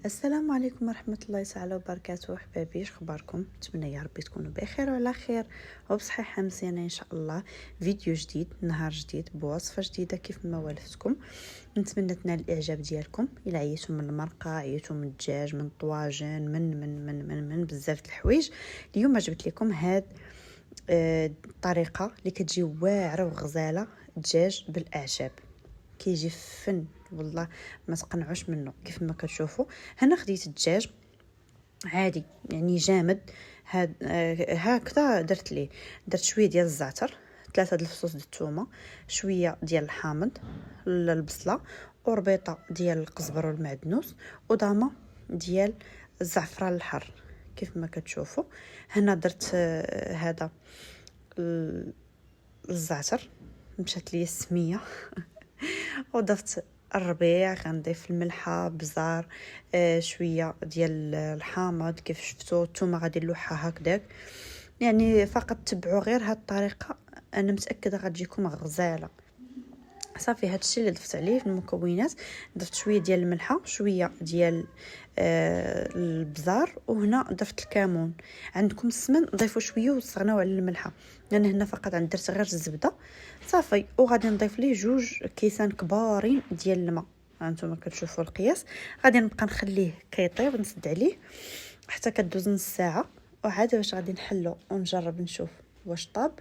السلام عليكم ورحمة الله تعالى وبركاته. حبابي اخباركم؟ نتمنى يا ربي تكونوا بخير وعلى خير وبصحة مزيانة ان شاء الله. فيديو جديد، نهار جديد، بوصفة جديدة كيف ما والفتكم. نتمنى تنال الاعجاب ديالكم. الا عييتم من المرقة، عييتم من الدجاج، من الطواجن، من بزاف د الحوايج، اليوم جبت لكم هاد الطريقة اللي كتجي واعرة وغزالة، دجاج بالاعشاب. كيجي فن والله، ما تقنعوش منه. كيف ما كتشوفوا هنا خديت الدجاج عادي يعني جامد. هاد هكذا درت شويه ديال الزعتر، 3 د الفصوص د الثومه، شويه ديال الحامض، البصله، وربيطه ديال القزبر والمعدنوس، وضامه ديال الزعفران الحر. كيف ما كتشوفوا هنا درت هذا الزعتر، مشات لي السميه وضفت الربيع، غنضيف الملحه، بزار، شويه ديال الحامض. كيف شفتوا الثومه غادي نلوحها هكذاك، يعني فقط تبعوا غير هاد الطريقه، انا متاكده غتجيكم غزاله. صافي هادشي اللي ضفت عليه في المكونات. ضفت شويه ديال الملحه، شويه ديال البزار، وهنا ضفت الكمون. عندكم السمن ضيفوا شويه وصغناو على الملحه، لان هنا فقط درت غير الزبده. صافي وغادي نضيف ليه 2 كيسان كبارين ديال الماء. هانتوما كتشوفوا القياس. غادي نبقى نخليه كيطيب، نسد عليه حتى كدوز نص ساعه، وعاد واش غادي نحلو ونجرب نشوف واش طاب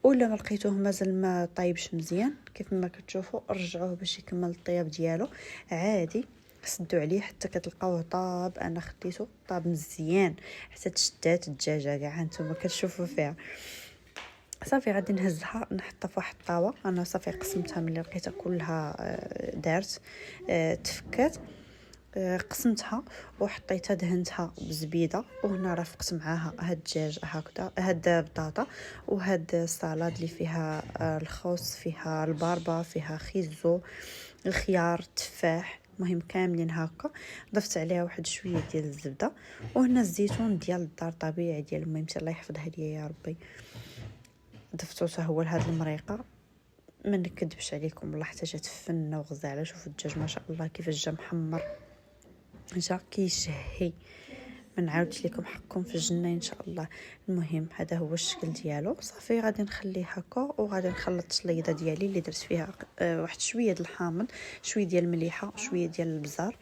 ولا ما لقيتوه مازال ما طايبش مزيان. كيف ما كتشوفوا رجعوه باش يكمل الطياب ديالو عادي. سدوا عليه حتى كتلقاوه طاب. انا خديته طاب مزيان حتى تشدات الدجاجه كاع، هانتوما كتشوفوا فيها. صافي غادي نهزها نحطها في واحد الطاوه. انا صافي قسمتها ملي لقيتها كلها دارت تفكات، قسمتها وحطيتها دهنتها بزبيده، وهنا رافقت معاها هاد الدجاج هكذا، هاد البطاطا، وهاد السلطه اللي فيها الخوص، فيها الباربه، فيها خيزو، الخيار، التفاح، المهم كاملين هكا. ضفت عليها واحد شويه ديال الزبده، وهنا الزيتون ديال الدار طبيعي ديال ميمتي الله يحفظها ليا يا ربي، ضفتو حتى هو لهاد المريقه. ما نكذبش عليكم والله حتى جات فنه وغزاله. شوفوا الدجاج ما شاء الله كيفاش جا محمر، جا كيشهي. ما نعاودش لكم حقكم في الجنه ان شاء الله. المهم هذا هو الشكل ديالو. صافي غادي نخليه هكا، وغادي نخلط الشليضه ديالي اللي درت فيها واحد شويه ديال الحامض، شويه ديال المليحه، شويه ديال البزار،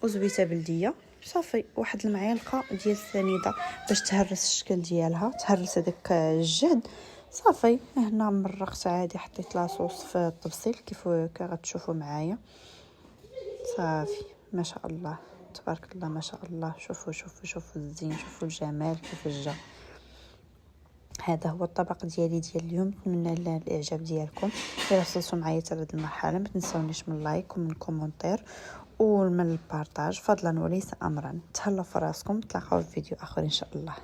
وزويته بلديه. صافي واحد المعلقه ديال السنيده باش تهرس الشكل ديالها، تهرس هذاك الجهد. صافي هنا مرقت عادي، حطيت لاصوص في الطبسيل كيف غتشوفوا معايا. صافي ما شاء الله تبارك الله ما شاء الله. شوفوا الزين، شوفوا الجمال كيف جا. هذا هو الطبق ديالي ديال اليوم. نتمنى الاعجاب ديالكم. الا وصلتوا معايا حتى لهاد المرحله ما تنساونيش من لايك ومن كومونتير ومن البارطاج فضلا وليس امرا. تهلاو في راسكم، تلاقاو في فيديو اخر ان شاء الله.